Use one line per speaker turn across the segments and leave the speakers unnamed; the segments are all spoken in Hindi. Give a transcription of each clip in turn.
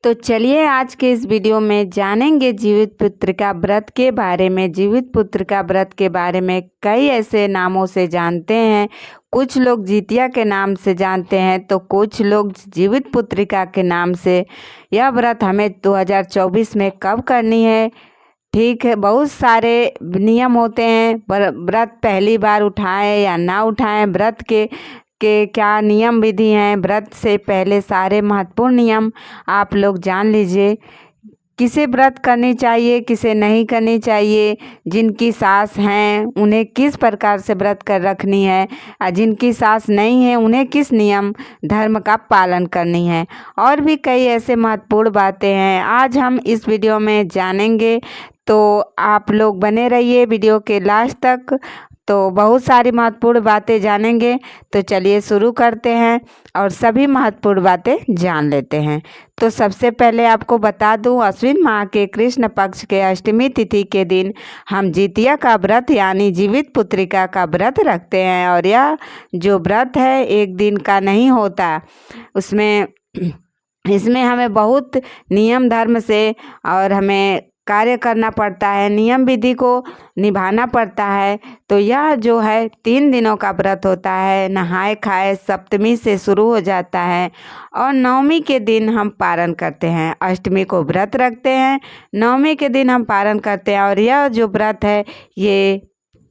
तो चलिए आज के इस वीडियो में जानेंगे जीवित पुत्रिका व्रत के बारे में। जीवित पुत्रिका व्रत के बारे में कई ऐसे नामों से जानते हैं। कुछ लोग जितिया के नाम से जानते हैं तो कुछ लोग जीवित पुत्रिका के नाम से। यह व्रत हमें 2024 में कब करनी है, ठीक है। बहुत सारे नियम होते हैं, व्रत पहली बार उठाएं या ना उठाएं, व्रत के क्या नियम विधि हैं। व्रत से पहले सारे महत्वपूर्ण नियम आप लोग जान लीजिए। किसे व्रत करनी चाहिए, किसे नहीं करनी चाहिए, जिनकी सास हैं उन्हें किस प्रकार से व्रत कर रखनी है, और जिनकी सास नहीं है उन्हें किस नियम धर्म का पालन करनी है, और भी कई ऐसे महत्वपूर्ण बातें हैं आज हम इस वीडियो में जानेंगे। तो आप लोग बने रहिए वीडियो के लास्ट तक, तो बहुत सारी महत्वपूर्ण बातें जानेंगे। तो चलिए शुरू करते हैं और सभी महत्वपूर्ण बातें जान लेते हैं। तो सबसे पहले आपको बता दूं, अश्विन माह के कृष्ण पक्ष के अष्टमी तिथि के दिन हम जितिया का व्रत यानी जीवित पुत्रिका का व्रत रखते हैं। और यह जो व्रत है एक दिन का नहीं होता, इसमें हमें बहुत नियम धर्म से और हमें कार्य करना पड़ता है, नियम विधि को निभाना पड़ता है। तो यह जो है 3 दिनों का व्रत होता है। नहाए खाए सप्तमी से शुरू हो जाता है और नवमी के दिन हम पारण करते हैं। अष्टमी को व्रत रखते हैं, नवमी के दिन हम पारण करते हैं। और यह जो व्रत है ये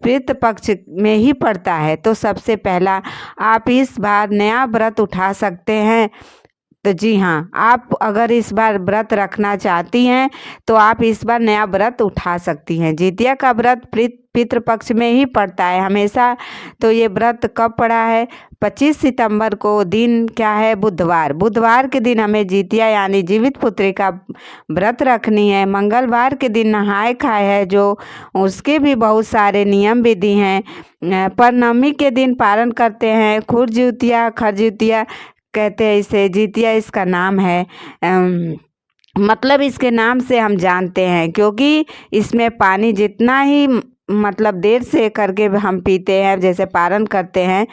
पितृ पक्ष में ही पड़ता है। तो सबसे पहला आप इस बार नया व्रत उठा सकते हैं। तो जी हाँ, आप अगर इस बार व्रत रखना चाहती हैं तो आप इस बार नया व्रत उठा सकती हैं। जितिया का व्रत पितृपक्ष में ही पड़ता है हमेशा। तो ये व्रत कब पड़ा है? 25 सितंबर को। दिन क्या है? बुधवार। बुधवार के दिन हमें जितिया यानी जीवित पुत्रिका व्रत रखनी है। मंगलवार के दिन नहाए खाए है, जो उसके भी बहुत सारे नियम विधि हैं। पर नवमी के दिन पारण करते हैं। खुरजितिया, खरजितिया कहते हैं इसे, जितिया इसका नाम है। मतलब इसके नाम से हम जानते हैं क्योंकि इसमें पानी जितना ही मतलब देर से करके हम पीते हैं, जैसे पारण करते हैं,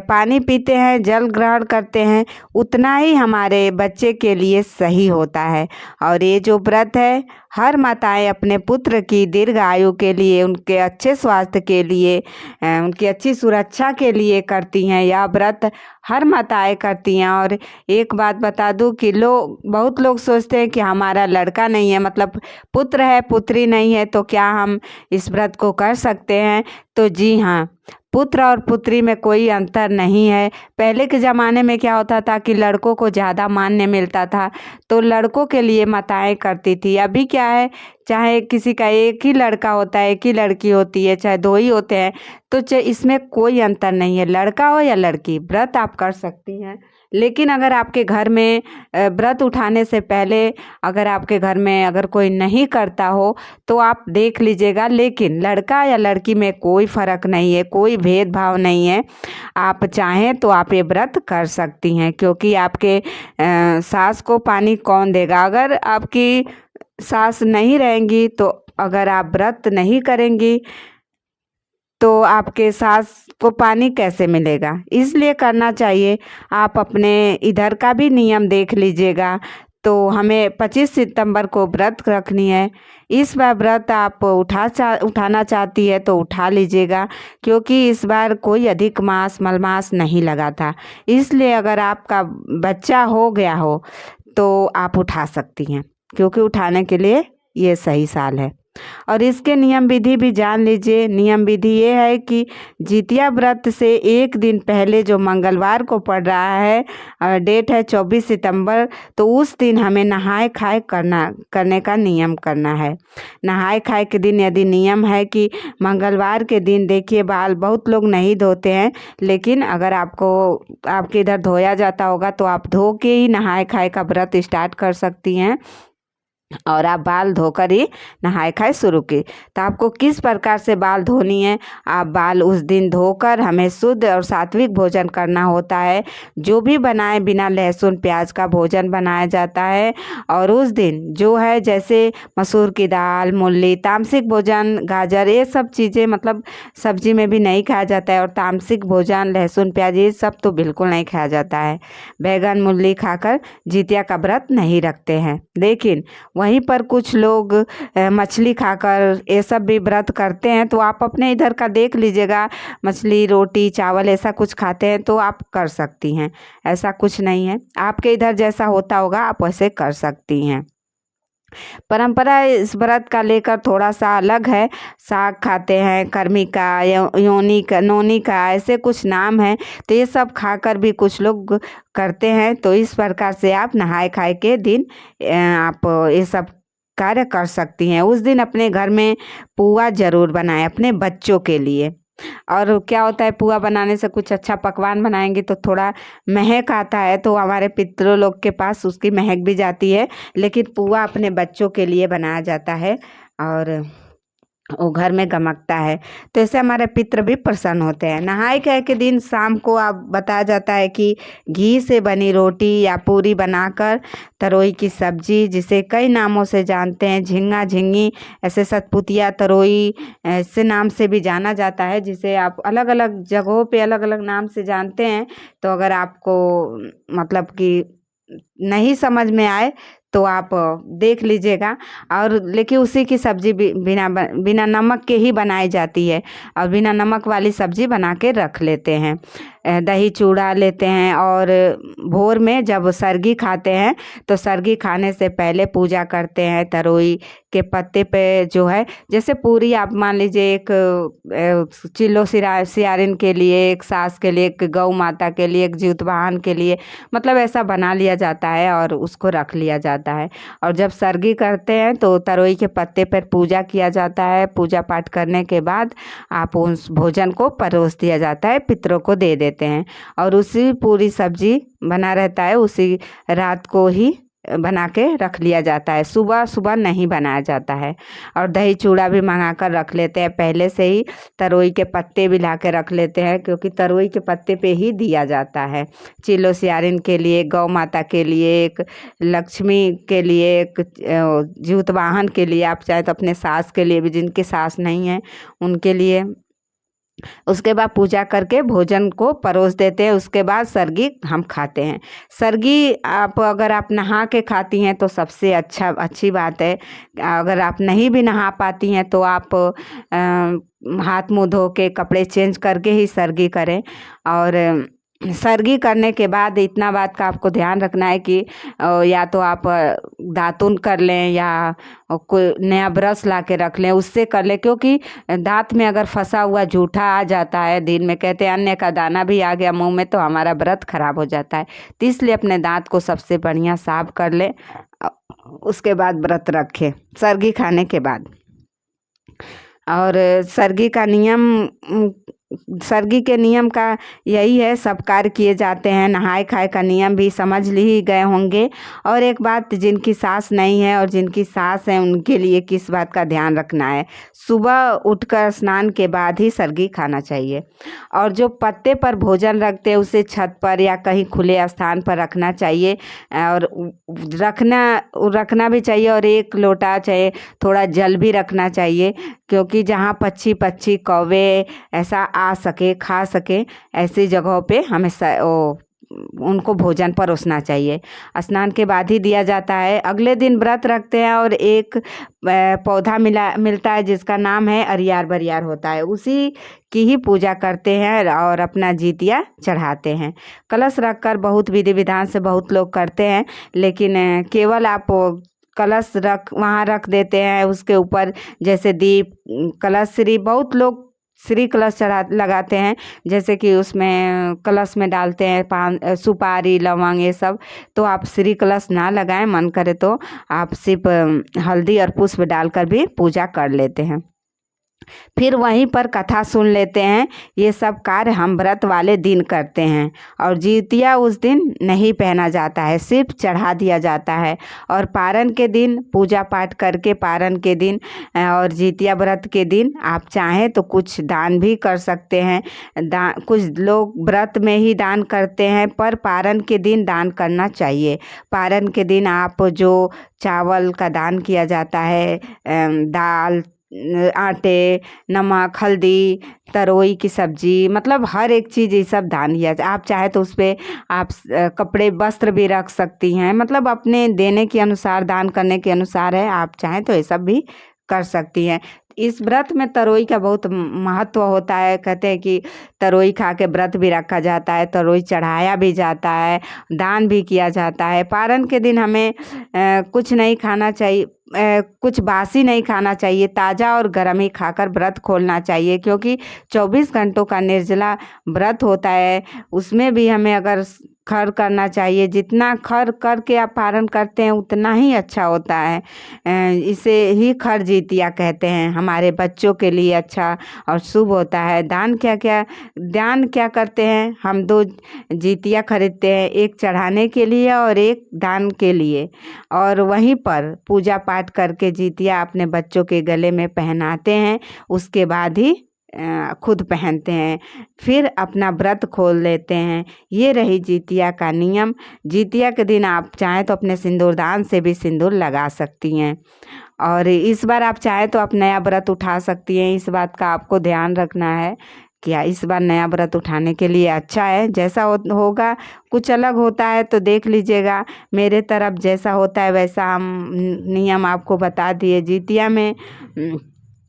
पानी पीते हैं, जल ग्रहण करते हैं, उतना ही हमारे बच्चे के लिए सही होता है। और ये जो व्रत है हर माताएं अपने पुत्र की दीर्घ आयु के लिए, उनके अच्छे स्वास्थ्य के लिए, उनकी अच्छी सुरक्षा के लिए करती हैं। यह व्रत हर माताएं करती हैं। और एक बात बता दूं कि बहुत लोग सोचते हैं कि हमारा लड़का नहीं है, मतलब पुत्र है पुत्री नहीं है, तो क्या हम इस व्रत को कर सकते हैं? तो जी हाँ, पुत्र और पुत्री में कोई अंतर नहीं है। पहले के ज़माने में क्या होता था कि लड़कों को ज़्यादा मान्य मिलता था, तो लड़कों के लिए माताएं करती थी। अभी क्या है, चाहे किसी का एक ही लड़का होता है, एक ही लड़की होती है, चाहे 2 ही होते हैं, तो इसमें कोई अंतर नहीं है। लड़का हो या लड़की, व्रत आप कर सकती हैं। लेकिन अगर आपके घर में व्रत उठाने से पहले अगर आपके घर में अगर कोई नहीं करता हो तो आप देख लीजिएगा। लेकिन लड़का या लड़की में कोई फ़र्क नहीं है, कोई भेदभाव नहीं है। आप चाहें तो आप ये व्रत कर सकती हैं, क्योंकि आपके सास को पानी कौन देगा? अगर आपकी सास नहीं रहेंगी तो अगर आप व्रत नहीं करेंगी तो आपके सास को पानी कैसे मिलेगा? इसलिए करना चाहिए। आप अपने इधर का भी नियम देख लीजिएगा। तो हमें 25 सितंबर को व्रत रखनी है। इस बार व्रत आप उठाना चाहती है तो उठा लीजिएगा, क्योंकि इस बार कोई अधिक मास मलमास नहीं लगा था। इसलिए अगर आपका बच्चा हो गया हो तो आप उठा सकती हैं, क्योंकि उठाने के लिए ये सही साल है। और इसके नियम विधि भी जान लीजिए। नियम विधि ये है कि जितिया व्रत से एक दिन पहले जो मंगलवार को पड़ रहा है, डेट है 24 सितंबर, तो उस दिन हमें नहाए खाए करने का नियम करना है। नहाए खाए के दिन यदि नियम है कि मंगलवार के दिन देखिए बाल बहुत लोग नहीं धोते हैं, लेकिन अगर आपके इधर धोया जाता होगा तो आप धो के ही नहाए खाए का व्रत स्टार्ट कर सकती हैं। और आप बाल धोकर ही नहाए खाए शुरू की। तो आपको किस प्रकार से बाल धोनी है, आप बाल उस दिन धोकर हमें शुद्ध और सात्विक भोजन करना होता है। जो भी बनाए बिना लहसुन प्याज का भोजन बनाया जाता है। और उस दिन जो है जैसे मसूर की दाल, मूली, तामसिक भोजन, गाजर, ये सब चीज़ें मतलब सब्जी में भी नहीं खाया जाता है। और तामसिक भोजन लहसुन प्याज ये सब तो बिल्कुल नहीं खाया जाता है। बैगन मूली खाकर जितिया का व्रत नहीं रखते हैं। लेकिन वहीं पर कुछ लोग मछली खाकर ये सब भी व्रत करते हैं। तो आप अपने इधर का देख लीजिएगा, मछली रोटी चावल ऐसा कुछ खाते हैं तो आप कर सकती हैं। ऐसा कुछ नहीं है, आपके इधर जैसा होता होगा आप वैसे कर सकती हैं। परंपरा इस व्रत का लेकर थोड़ा सा अलग है। साग खाते हैं, कर्मी का, योनी का, नोनी का, ऐसे कुछ नाम है। तो ये सब खाकर भी कुछ लोग करते हैं। तो इस प्रकार से आप नहाए खाए के दिन आप ये सब कार्य कर सकती हैं। उस दिन अपने घर में पुआ ज़रूर बनाएं अपने बच्चों के लिए। और क्या होता है, पुआ बनाने से कुछ अच्छा पकवान बनाएंगे तो थोड़ा महक आता है, तो हमारे पितरों लोग के पास उसकी महक भी जाती है। लेकिन पुआ अपने बच्चों के लिए बनाया जाता है और वो घर में गमकता है। तो इससे हमारे पितृ भी प्रसन्न होते हैं। नहाय खाए के दिन शाम को आप बताया जाता है कि घी से बनी रोटी या पूरी बनाकर, तरोई की सब्जी जिसे कई नामों से जानते हैं, झींगा, झींगी, ऐसे सतपुतिया, तरोई ऐसे नाम से भी जाना जाता है, जिसे आप अलग अलग जगहों पे अलग अलग नाम से जानते हैं। तो अगर आपको मतलब कि नहीं समझ में आए तो आप देख लीजिएगा। और लेकिन उसी की सब्जी बिना नमक के ही बनाई जाती है। और बिना नमक वाली सब्जी बना के रख लेते हैं। दही चूड़ा लेते हैं और भोर में जब सरगी खाते हैं तो सरगी खाने से पहले पूजा करते हैं। तरोई के पत्ते पे जो है, जैसे पूरी आप मान लीजिए एक चिल्लो सियारिन के लिए, एक सास के लिए, एक गौ माता के लिए, एक जीवतवाहन के लिए, मतलब ऐसा बना लिया जाता है और उसको रख लिया जाता है। और जब सरगी करते हैं तो तरोई के पत्ते पर पूजा किया जाता है। पूजा पाठ करने के बाद आप उस भोजन को परोस दिया जाता है, पितरों को दे देते हैं। और उसी पूरी सब्जी बना रहता है, उसी रात को ही बना के रख लिया जाता है, सुबह सुबह नहीं बनाया जाता है। और दही चूड़ा भी मंगा कर रख लेते हैं पहले से ही। तरोई के पत्ते भी ला के रख लेते हैं, क्योंकि तरोई के पत्ते पे ही दिया जाता है। चिलो सियारिन के लिए, गौ माता के लिए, एक लक्ष्मी के लिए, एक जीवतवाहन के लिए, आप चाहे तो अपने सास के लिए भी, जिनकी सास नहीं है उनके लिए। उसके बाद पूजा करके भोजन को परोस देते हैं। उसके बाद सरगी हम खाते हैं। सरगी अगर आप नहा के खाती हैं तो सबसे अच्छी बात है। अगर आप नहीं भी नहा पाती हैं तो आप हाथ मुँह धो के कपड़े चेंज करके ही सरगी करें। और सरगी करने के बाद इतना बात का आपको ध्यान रखना है कि या तो आप दातुन कर लें या कोई नया ब्रश ला के रख लें, उससे कर लें। क्योंकि दांत में अगर फंसा हुआ जूठा आ जाता है, दिन में कहते हैं अन्न का दाना भी आ गया मुंह में, तो हमारा व्रत खराब हो जाता है। तो इसलिए अपने दांत को सबसे बढ़िया साफ कर लें, उसके बाद व्रत रखें सरगी खाने के बाद। और सरगी का नियम, सरगी के नियम का यही है, सब कार्य किए जाते हैं। नहाए खाए का नियम भी समझ ही गए होंगे। और एक बात, जिनकी सास नहीं है और जिनकी सास है उनके लिए किस बात का ध्यान रखना है, सुबह उठकर स्नान के बाद ही सरगी खाना चाहिए। और जो पत्ते पर भोजन रखते हैं उसे छत पर या कहीं खुले स्थान पर रखना चाहिए। और रखना भी चाहिए। और एक लोटा चाहे थोड़ा जल भी रखना चाहिए, क्योंकि जहाँ पक्षी कौवे ऐसा आ सके, खा सके, ऐसी जगहों पे हमें उनको भोजन परोसना चाहिए। स्नान के बाद ही दिया जाता है। अगले दिन व्रत रखते हैं और एक पौधा मिलता है जिसका नाम है अरियार बरियार होता है, उसी की ही पूजा करते हैं और अपना जितिया चढ़ाते हैं। कलश रखकर बहुत विधि विधान से बहुत लोग करते हैं, लेकिन केवल आप कलश वहाँ रख देते हैं, उसके ऊपर जैसे दीप, कलश, श्री, बहुत लोग श्री कलश लगाते हैं, जैसे कि उसमें कलश में डालते हैं पान, सुपारी, लौंग, ये सब। तो आप श्री कलश ना लगाएं, मन करे तो आप सिर्फ हल्दी और पुष्प डालकर भी पूजा कर लेते हैं। फिर वहीं पर कथा सुन लेते हैं। ये सब कार्य हम व्रत वाले दिन करते हैं। और जितिया उस दिन नहीं पहना जाता है, सिर्फ चढ़ा दिया जाता है। और पारण के दिन पूजा पाठ करके पारण के दिन और जितिया व्रत के दिन आप चाहें तो कुछ दान भी कर सकते हैं। कुछ लोग व्रत में ही दान करते हैं, पर पारण के दिन दान करना चाहिए। पारण के दिन आप जो चावल का दान किया जाता है, दाल, आटे, नमक, हल्दी, तरोई की सब्जी, मतलब हर एक चीज़ ये सब दान दिया जाए। आप चाहे तो उस पर आप कपड़े वस्त्र भी रख सकती हैं, मतलब अपने देने के अनुसार, दान करने के अनुसार है। आप चाहें तो ये सब भी कर सकती हैं। इस व्रत में तरोई का बहुत महत्व होता है। कहते हैं कि तरोई खा के व्रत भी रखा जाता है, तरोई चढ़ाया भी जाता है, दान भी किया जाता है। पारण के दिन हमें कुछ नहीं खाना चाहिए, कुछ बासी नहीं खाना चाहिए, ताज़ा और गर्म ही खाकर व्रत खोलना चाहिए। क्योंकि 24 घंटों का निर्जला व्रत होता है, उसमें भी हमें अगर खर करना चाहिए। जितना खर करके आप पारण करते हैं उतना ही अच्छा होता है। इसे ही खर जितिया कहते हैं। हमारे बच्चों के लिए अच्छा और शुभ होता है। दान क्या करते हैं हम? 2 जितिया खरीदते हैं, एक चढ़ाने के लिए और एक दान के लिए। और वहीं पर पूजा पाठ करके जितिया अपने बच्चों के गले में पहनाते हैं, उसके बाद ही खुद पहनते हैं, फिर अपना व्रत खोल लेते हैं। ये रही जितिया का नियम। जितिया के दिन आप चाहें तो अपने सिंदूरदान से भी सिंदूर लगा सकती हैं। और इस बार आप चाहें तो आप नया व्रत उठा सकती हैं। इस बात का आपको ध्यान रखना है कि इस बार नया व्रत उठाने के लिए अच्छा है। जैसा होगा, कुछ अलग होता है तो देख लीजिएगा। मेरे तरफ जैसा होता है वैसा हम नियम आपको बता दिए। जितिया में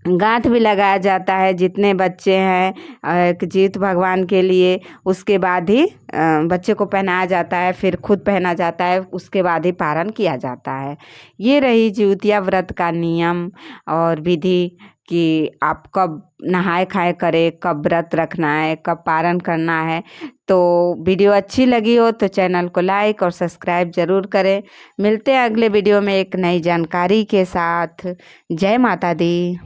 गांठ भी लगाया जाता है। जितने बच्चे हैं एक जीत भगवान के लिए, उसके बाद ही बच्चे को पहनाया जाता है, फिर खुद पहना जाता है, उसके बाद ही पारण किया जाता है। ये रही जितिया व्रत का नियम और विधि कि आप कब नहाए खाए करें, कब व्रत रखना है, कब पारण करना है। तो वीडियो अच्छी लगी हो तो चैनल को लाइक और सब्सक्राइब ज़रूर करें। मिलते हैं अगले वीडियो में एक नई जानकारी के साथ। जय माता दी।